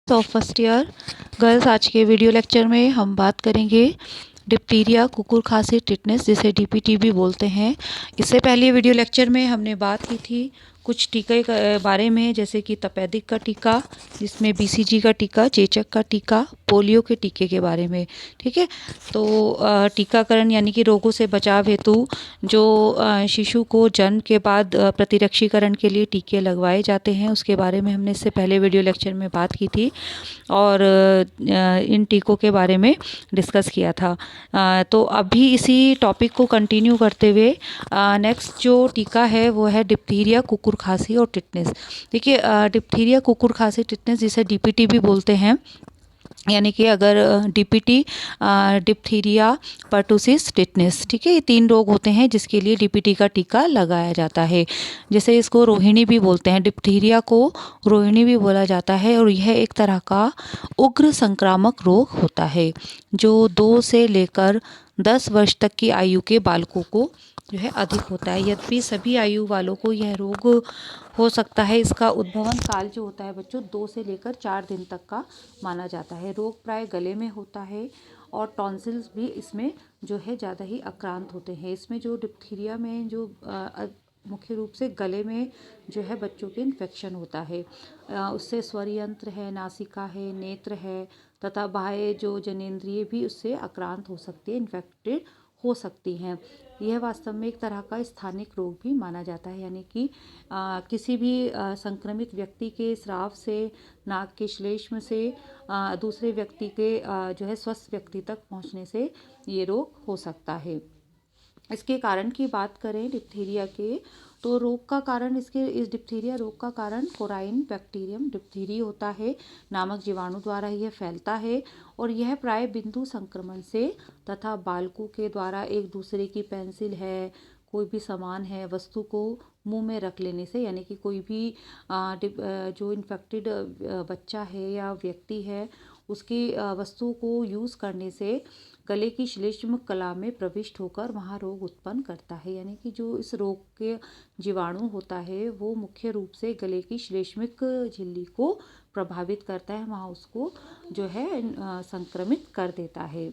तो first year girls, आज के वीडियो लेक्चर में हम बात करेंगे डिप्टीरिया, कुकुर खांसी, टिटनेस, जिसे डीपीटी भी बोलते हैं। इससे पहले वीडियो लेक्चर में हमने बात की थी कुछ टीके के बारे में, जैसे कि तपेदिक का टीका, जिसमें बीसीजी का टीका, चेचक का टीका, पोलियो के टीके के बारे में। ठीक है, तो टीकाकरण यानी कि रोगों से बचाव हेतु जो शिशु को जन्म के बाद प्रतिरक्षीकरण के लिए टीके लगवाए जाते हैं, उसके बारे में हमने इससे पहले वीडियो लेक्चर में बात की थी और इन टीकों के बारे में डिस्कस किया था। तो अभी इसी टॉपिक को कंटिन्यू करते हुए नेक्स्ट जो टीका है वो है डिप्थीरिया, कुकुर खांसी और टिटनेस। देखिए, डिप्थीरिया, कुकुर खांसी, टिटनेस, जिसे डीपीटी भी बोलते हैं, यानी कि अगर डीपीटी, डिप्थीरिया, पर्टुसिस, टिटनेस, ठीक है, ये 3 रोग होते हैं जिसके लिए डीपीटी का टीका लगाया जाता है। जैसे इसको रोहिणी भी बोलते हैं, डिप्थीरिया को रोहिणी भी बोला जाता है, और यह एक तरह का उग्र संक्रामक रोग होता है जो 2 से लेकर 10 वर्ष तक की आयु के बालकों को जो है अधिक होता है। यद्यपि सभी आयु वालों को यह रोग हो सकता है। इसका उद्भवन काल जो होता है बच्चों 2 से लेकर 4 दिन तक का माना जाता है। रोग प्राय गले में होता है और टॉन्सिल्स भी इसमें जो है ज़्यादा ही आक्रांत होते हैं। इसमें जो डिप्थीरिया में जो मुख्य रूप से गले में जो है बच्चों के इन्फेक्शन होता है। उससे स्वर यंत्र है, नासिका है, नेत्र है तथा बाह्य जो जनेंद्रिय भी उससे आक्रांत हो सकती है, इन्फेक्टेड हो सकती हैं। यह वास्तव में एक तरह का स्थानिक रोग भी माना जाता है, यानी कि किसी भी संक्रमित व्यक्ति के स्राव से, नाक के श्लेष्म से दूसरे व्यक्ति के जो है स्वस्थ व्यक्ति तक पहुंचने से ये रोग हो सकता है। इसके कारण की बात करें डिप्थीरिया के, तो रोग का कारण इस डिप्थीरिया रोग का कारण कोराइन बैक्टीरियम डिप्थीरी होता है नामक जीवाणु द्वारा यह फैलता है, और यह प्राय बिंदु संक्रमण से तथा बालकों के द्वारा एक दूसरे की पेंसिल है, कोई भी सामान है, वस्तु को मुंह में रख लेने से, यानी कि कोई भी जो इन्फेक्टेड बच्चा है या व्यक्ति है उसकी वस्तु को यूज़ करने से गले की श्लेष्म कला में प्रविष्ट होकर वहाँ रोग उत्पन्न करता है। यानी कि जो इस रोग के जीवाणु होता है वो मुख्य रूप से गले की श्लेष्मिक झिल्ली को प्रभावित करता है, वहाँ उसको जो है संक्रमित कर देता है।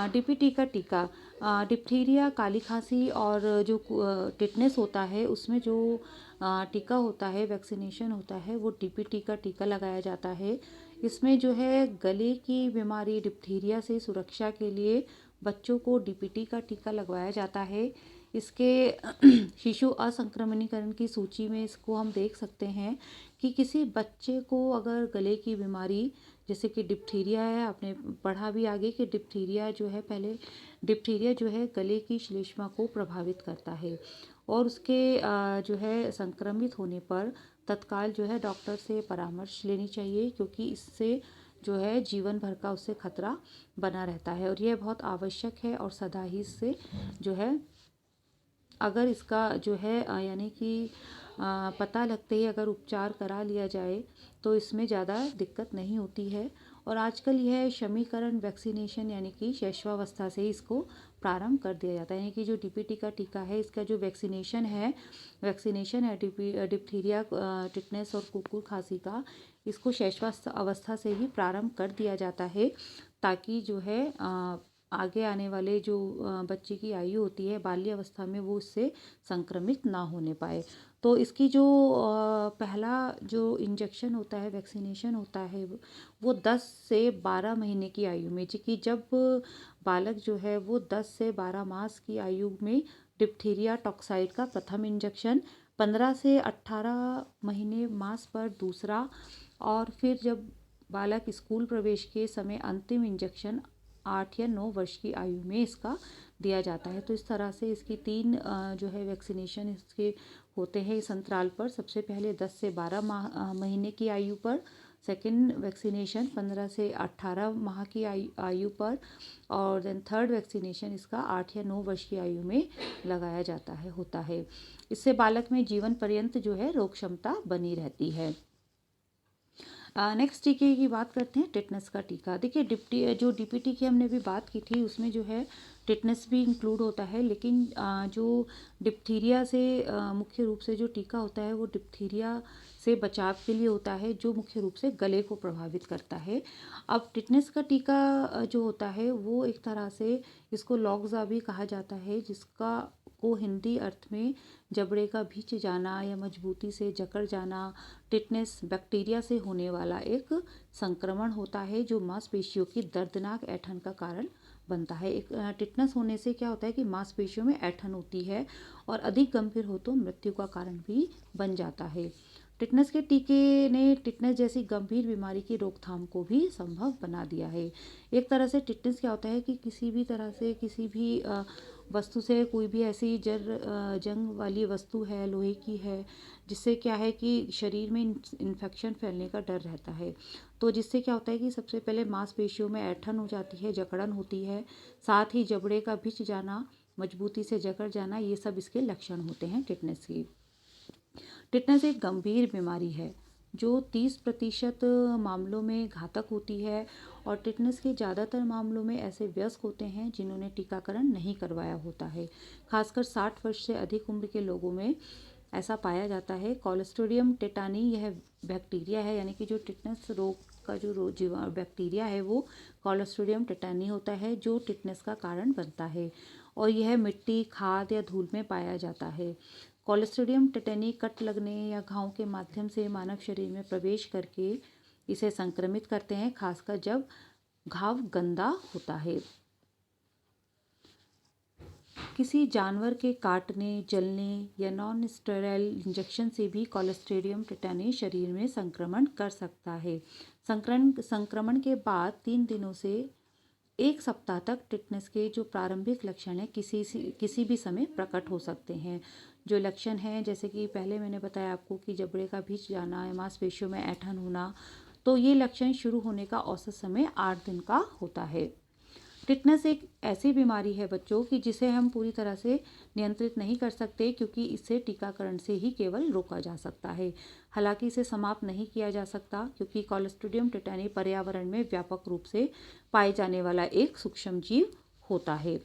डीपीटी का टीका, डिप्थीरिया, काली खांसी और जो टिटनेस होता है उसमें जो टीका होता है, वैक्सीनेशन होता है, वो डीपीटी का टीका लगाया जाता है। इसमें जो है गले की बीमारी डिप्थीरिया से सुरक्षा के लिए बच्चों को डीपीटी का टीका लगवाया जाता है। इसके शिशु असंक्रमणीकरण की सूची में इसको हम देख सकते हैं कि किसी बच्चे को अगर गले की बीमारी जैसे कि डिप्थीरिया है, आपने पढ़ा भी आगे कि डिप्थीरिया जो है गले की श्लेष्मा को प्रभावित करता है, और उसके जो है संक्रमित होने पर तत्काल जो है डॉक्टर से परामर्श लेनी चाहिए, क्योंकि इससे जो है जीवन भर का उससे खतरा बना रहता है, और यह बहुत आवश्यक है। और सदा ही इससे जो है अगर इसका जो है यानी कि पता लगते ही अगर उपचार करा लिया जाए तो इसमें ज़्यादा दिक्कत नहीं होती है। और आजकल यह शमीकरण वैक्सीनेशन यानी कि शैशवावस्था से इसको प्रारंभ कर दिया जाता है, यानी कि जो डीपीटी का टीका है इसका जो वैक्सीनेशन है डिप्थीरिया, टिटनेस और कुकुर खांसी का, इसको शैशवावस्था से ही प्रारंभ कर दिया जाता है, ताकि जो है आगे आने वाले जो बच्चे की आयु होती है बाल्य अवस्था में वो उससे संक्रमित ना होने पाए। तो इसकी जो पहला जो इंजेक्शन होता है, वैक्सीनेशन होता है, वो 10 से 12 महीने की आयु में, कि जब बालक जो है वो 10 से 12 मास की आयु में डिप्थीरिया टॉक्साइड का प्रथम इंजेक्शन, 15 से 18 महीने मास पर दूसरा, और फिर जब बालक स्कूल प्रवेश के समय अंतिम इंजेक्शन 8 या 9 वर्ष की आयु में इसका दिया जाता है। तो इस तरह से इसकी 3 जो है वैक्सीनेशन इसके होते हैं इस अंतराल पर। सबसे पहले 10 से 12 महीने की आयु पर, सेकेंड वैक्सीनेशन 15 से 18 माह की आयु पर, और देन थर्ड वैक्सीनेशन इसका 8 या 9 वर्ष की आयु में लगाया जाता है होता है। इससे बालक में जीवन पर्यंत जो है रोग क्षमता बनी रहती है। नेक्स्ट टीके की बात करते हैं, टिटनेस का टीका। देखिए जो डीपीटी की हमने अभी बात की थी उसमें जो है टिटनेस भी इंक्लूड होता है, लेकिन जो डिप्थीरिया से मुख्य रूप से जो टीका होता है वो डिप्थीरिया से बचाव के लिए होता है, जो मुख्य रूप से गले को प्रभावित करता है। अब टिटनेस का टीका जो होता है वो एक तरह से इसको लॉक्जा भी कहा जाता है, जिसका को हिंदी अर्थ में जबड़े का भींच जाना या मजबूती से जकड़ जाना। टिटनेस बैक्टीरिया से होने वाला एक संक्रमण होता है जो मांसपेशियों की दर्दनाक ऐंठन का कारण बनता है। एक टिटनेस होने से क्या होता है कि मांसपेशियों में ऐंठन होती है और अधिक गंभीर हो तो मृत्यु का कारण भी बन जाता है। टिटनेस के टीके ने टिटनेस जैसी गंभीर बीमारी की रोकथाम को भी संभव बना दिया है। एक तरह से टिटनेस क्या होता है कि किसी भी तरह से किसी भी वस्तु से, कोई भी ऐसी जंग वाली वस्तु है, लोहे की है, जिससे क्या है कि शरीर में इन्फेक्शन फैलने का डर रहता है। तो जिससे क्या होता है कि सबसे पहले मांसपेशियों में ऐंठन हो जाती है, जकड़न होती है, साथ ही जबड़े का भिंच जाना, मजबूती से जकड़ जाना, ये सब इसके लक्षण होते हैं टिटनेस के। टिटनेस एक गंभीर बीमारी है जो 30% मामलों में घातक होती है, और टिटनेस के ज़्यादातर मामलों में ऐसे वयस्क होते हैं जिन्होंने टीकाकरण नहीं करवाया होता है। खासकर 60 वर्ष से अधिक उम्र के लोगों में ऐसा पाया जाता है। क्लोस्ट्रीडियम टेटानी यह बैक्टीरिया है, यानी कि जो टिटनेस रोग का जो बैक्टीरिया है वो क्लोस्ट्रीडियम टेटानी होता है, जो टिटनेस का कारण बनता है, और यह मिट्टी, खाद या धूल में पाया जाता है। क्लोस्ट्रीडियम टेटानी कट लगने या घाव के माध्यम से मानव शरीर में प्रवेश करके इसे संक्रमित करते हैं, खासकर जब घाव गंदा होता है। किसी जानवर के काटने, जलने या नॉन स्टेराइल इंजेक्शन से भी क्लोस्ट्रीडियम टेटानी शरीर में संक्रमण कर सकता है। संक्रमण के बाद 3 दिनों से 1 सप्ताह तक टिटनेस के जो प्रारंभिक लक्षण हैं किसी भी समय प्रकट हो सकते हैं। जो लक्षण हैं, जैसे कि पहले मैंने बताया आपको कि जबड़े का भींच जाना या मांसपेशियों में ऐंठन होना, तो ये लक्षण शुरू होने का औसत समय 8 दिन का होता है। टिटनेस एक ऐसी बीमारी है बच्चों कि जिसे हम पूरी तरह से नियंत्रित नहीं कर सकते, क्योंकि इसे टीकाकरण से ही केवल रोका जा सकता है। हालांकि इसे समाप्त नहीं किया जा सकता, क्योंकि क्लोस्ट्रीडियम टेटानी पर्यावरण में व्यापक रूप से पाए जाने वाला एक सूक्ष्म जीव होता है।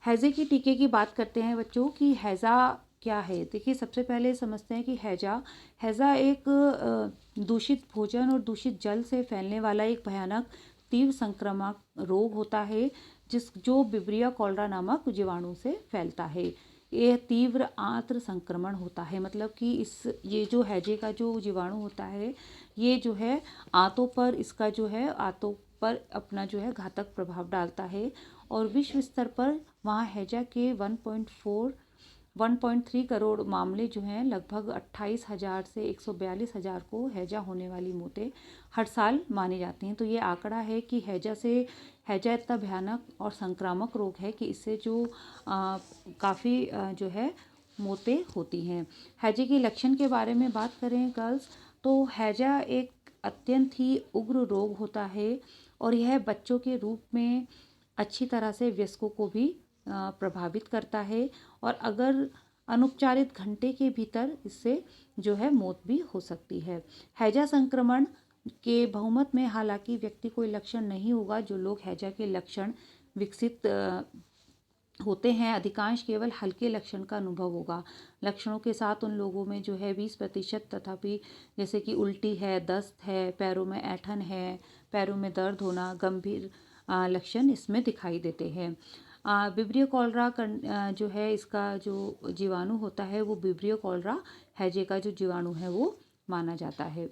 हैजे के टीके की बात करते हैं बच्चों कि हैजा क्या है। देखिए, सबसे पहले समझते हैं कि हैजा एक दूषित भोजन और दूषित जल से फैलने वाला एक भयानक तीव्र संक्रामक रोग होता है, जो विब्रिया कॉलरा नामक जीवाणु से फैलता है। यह तीव्र आंत्र संक्रमण होता है, मतलब कि ये जो हैजे का जो जीवाणु होता है, ये जो है आंतों पर अपना जो है घातक प्रभाव डालता है, और विश्व स्तर पर वहाँ हैजा के 1.3 करोड़ मामले जो हैं, लगभग 28,000 से 142,000 को हैजा होने वाली मौतें हर साल मानी जाती हैं। तो ये आंकड़ा है कि हैजा इतना भयानक और संक्रामक रोग है कि इससे जो काफ़ी जो है मौतें होती हैं। हैजे के लक्षण के बारे में बात करें गर्ल्स, तो हैजा एक अत्यंत ही उग्र रोग होता है, और यह बच्चों के रूप में अच्छी तरह से वयस्कों को भी प्रभावित करता है, और अगर अनुपचारित घंटे के भीतर इससे जो है मौत भी हो सकती है। हैजा संक्रमण के बहुमत में हालांकि व्यक्ति कोई लक्षण नहीं होगा। जो लोग हैजा के लक्षण विकसित होते हैं, अधिकांश केवल हल्के लक्षण का अनुभव होगा। लक्षणों के साथ उन लोगों में जो है 20% तथापि, जैसे कि उल्टी है, दस्त है, पैरों में ऐंठन है, पैरों में दर्द होना, गंभीर लक्षण इसमें दिखाई देते हैं। विब्रियो कॉलरा जो है, इसका जो जीवाणु होता है वो विब्रियो कॉलरा हैजे का जो जीवाणु है वो माना जाता है।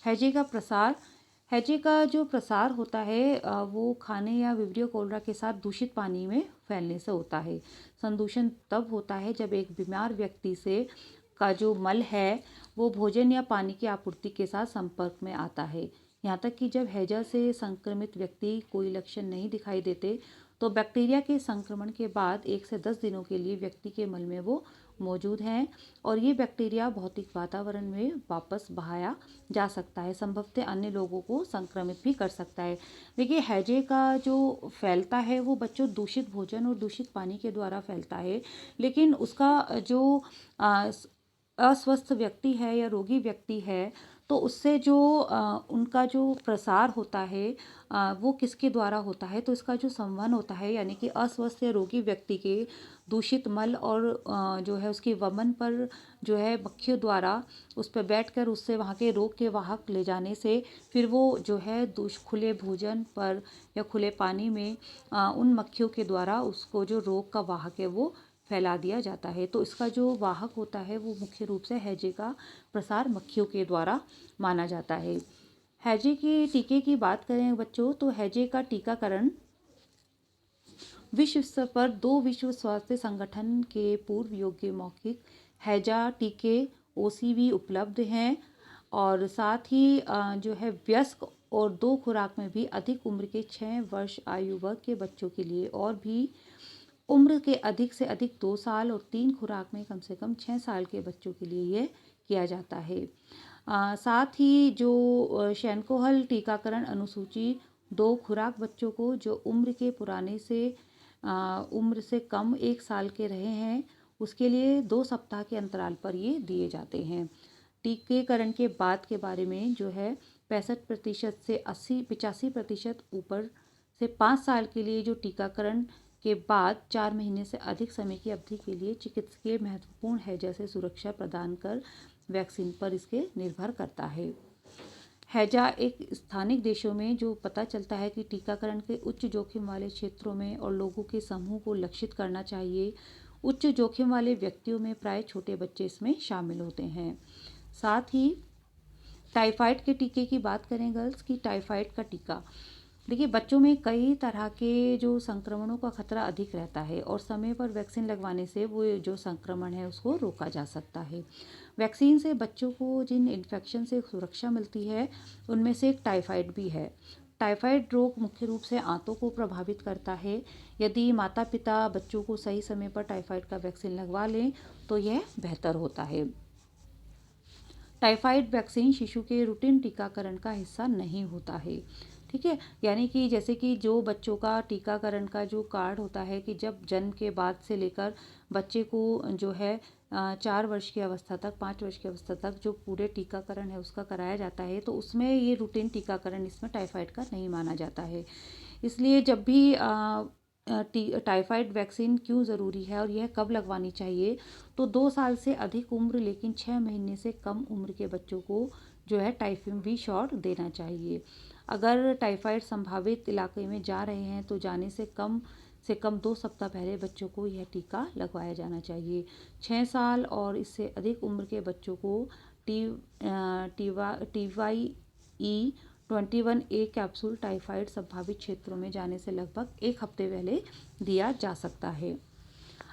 हैजे का जो प्रसार होता है वो खाने या विब्रियो कॉलरा के साथ दूषित पानी में फैलने से होता है। संदूषण तब होता है जब एक बीमार व्यक्ति से का जो मल है वो भोजन या पानी की आपूर्ति के साथ संपर्क में आता है। यहाँ तक कि जब हैजा से संक्रमित व्यक्ति कोई लक्षण नहीं दिखाई देते, तो बैक्टीरिया के संक्रमण के बाद 1 से 10 दिनों के लिए व्यक्ति के मल में वो मौजूद हैं, और ये बैक्टीरिया भौतिक वातावरण में वापस बहाया जा सकता है, संभवतः अन्य लोगों को संक्रमित भी कर सकता है। देखिए, हैजे का जो फैलता है वो बच्चों दूषित भोजन और दूषित पानी के द्वारा फैलता है, लेकिन उसका जो अस्वस्थ व्यक्ति है या रोगी व्यक्ति है, तो उससे जो उनका जो प्रसार होता है वो किसके द्वारा होता है, तो इसका जो संवहन होता है यानी कि अस्वस्थ या रोगी व्यक्ति के दूषित मल और जो है उसके वमन पर जो है मक्खियों द्वारा उस पर बैठकर उससे वहाँ के रोग के वाहक ले जाने से फिर वो जो है खुले भोजन पर या खुले पानी में उन मक्खियों के द्वारा उसको जो रोग का वाहक है वो फैला दिया जाता है। तो इसका जो वाहक होता है वो मुख्य रूप से हैजे का प्रसार मक्खियों के द्वारा माना जाता है। हैजे के टीके की बात करें बच्चों, तो हैजे का टीकाकरण विश्व स्तर पर 2 विश्व स्वास्थ्य संगठन के पूर्व योग्य मौखिक हैजा टीके OCV उपलब्ध हैं और साथ ही जो है वयस्क और 2 खुराक में भी अधिक उम्र के 6 वर्ष आयु वर्ग के बच्चों के लिए और भी उम्र के अधिक से अधिक 2 साल और 3 खुराक में कम से कम 6 साल के बच्चों के लिए ये किया जाता है। साथ ही जो शैनकोहल टीकाकरण अनुसूची 2 खुराक बच्चों को जो उम्र के पुराने से उम्र से कम 1 साल के रहे हैं उसके लिए 2 सप्ताह के अंतराल पर ये दिए जाते हैं। टीकाकरण के बाद के बारे में जो है 65% से 85% ऊपर से 5 साल के लिए जो टीकाकरण के बाद 4 महीने से अधिक समय की अवधि के लिए चिकित्सकीय महत्वपूर्ण है जैसे सुरक्षा प्रदान कर वैक्सीन पर इसके निर्भर करता है। हैजा एक स्थानिक देशों में जो पता चलता है कि टीकाकरण के उच्च जोखिम वाले क्षेत्रों में और लोगों के समूह को लक्षित करना चाहिए। उच्च जोखिम वाले व्यक्तियों में प्राय छोटे बच्चे इसमें शामिल होते हैं। साथ ही टाइफाइड के टीके की बात करें गर्ल्स की, टाइफाइड का टीका देखिए बच्चों में कई तरह के जो संक्रमणों का खतरा अधिक रहता है और समय पर वैक्सीन लगवाने से वो जो संक्रमण है उसको रोका जा सकता है। वैक्सीन से बच्चों को जिन इन्फेक्शन से सुरक्षा मिलती है उनमें से एक टाइफाइड भी है। टाइफाइड रोग मुख्य रूप से आंतों को प्रभावित करता है। यदि माता पिता बच्चों को सही समय पर टाइफाइड का वैक्सीन लगवा लें तो यह बेहतर होता है। टाइफाइड वैक्सीन शिशु के रूटीन टीकाकरण का हिस्सा नहीं होता है। ठीक है, यानी कि जैसे कि जो बच्चों का टीकाकरण का जो कार्ड होता है कि जब जन्म के बाद से लेकर बच्चे को जो है 4 वर्ष की अवस्था तक 5 वर्ष की अवस्था तक जो पूरे टीकाकरण है उसका कराया जाता है, तो उसमें ये रूटीन टीकाकरण इसमें टाइफाइड का नहीं माना जाता है। इसलिए जब भी टाइफाइड वैक्सीन क्यों ज़रूरी है और यह कब लगवानी चाहिए, तो 2 साल से अधिक उम्र लेकिन 6 महीने से कम उम्र के बच्चों को जो है टाइफिमवी शॉट देना चाहिए। अगर टाइफाइड संभावित इलाके में जा रहे हैं तो जाने से कम 2 सप्ताह पहले बच्चों को यह टीका लगवाया जाना चाहिए। 6 साल और इससे अधिक उम्र के बच्चों को TYE21A कैप्सूल टाइफाइड संभावित क्षेत्रों में जाने से लगभग 1 हफ्ते पहले दिया जा सकता है।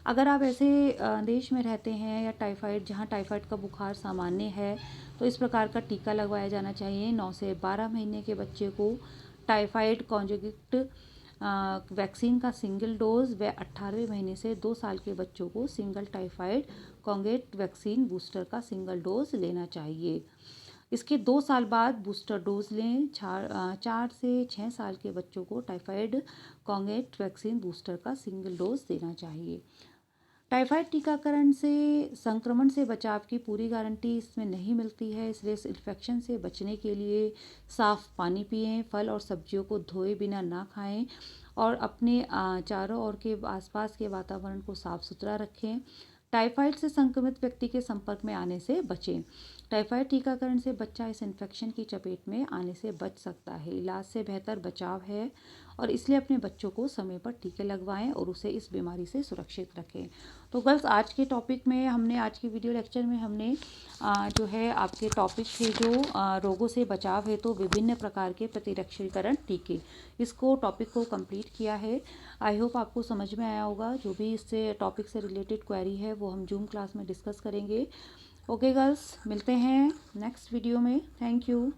अगर आप ऐसे देश में रहते हैं या जहां टाइफाइड का बुखार सामान्य है तो इस प्रकार का टीका लगवाया जाना चाहिए। 9 से 12 महीने के बच्चे को टाइफाइड कॉन्जुगेट वैक्सीन का सिंगल डोज व 18वें महीने से 2 साल के बच्चों को single typhoid conjugate vaccine booster का सिंगल डोज लेना चाहिए। इसके 2 साल बाद बूस्टर डोज लें। 4 से 6 साल के बच्चों को टाइफाइड कॉन्जुगेट वैक्सीन बूस्टर का सिंगल डोज देना चाहिए। टाइफाइड टीकाकरण से संक्रमण से बचाव की पूरी गारंटी इसमें नहीं मिलती है, इसलिए इस इन्फेक्शन से बचने के लिए साफ़ पानी पिएं, फल और सब्जियों को धोए बिना ना खाएं और अपने चारों ओर के आसपास के वातावरण को साफ सुथरा रखें। टाइफाइड से संक्रमित व्यक्ति के संपर्क में आने से बचें। टाइफाइड टीकाकरण से बच्चा इस इन्फेक्शन की चपेट में आने से बच सकता है। इलाज से बेहतर बचाव है और इसलिए अपने बच्चों को समय पर टीके लगवाएं और उसे इस बीमारी से सुरक्षित रखें। तो गर्ल्स आज के टॉपिक में आज की वीडियो लेक्चर में हमने जो है आपके टॉपिक थे जो रोगों से बचाव है तो विभिन्न प्रकार के प्रतिरक्षीकरण टीके, इसको टॉपिक को कंप्लीट किया है। आई होप आपको समझ में आया होगा। जो भी इससे टॉपिक से रिलेटेड क्वेरी है वो हम जूम क्लास में डिस्कस करेंगे। ओके गर्ल्स, मिलते हैं नेक्स्ट वीडियो में। Thank you.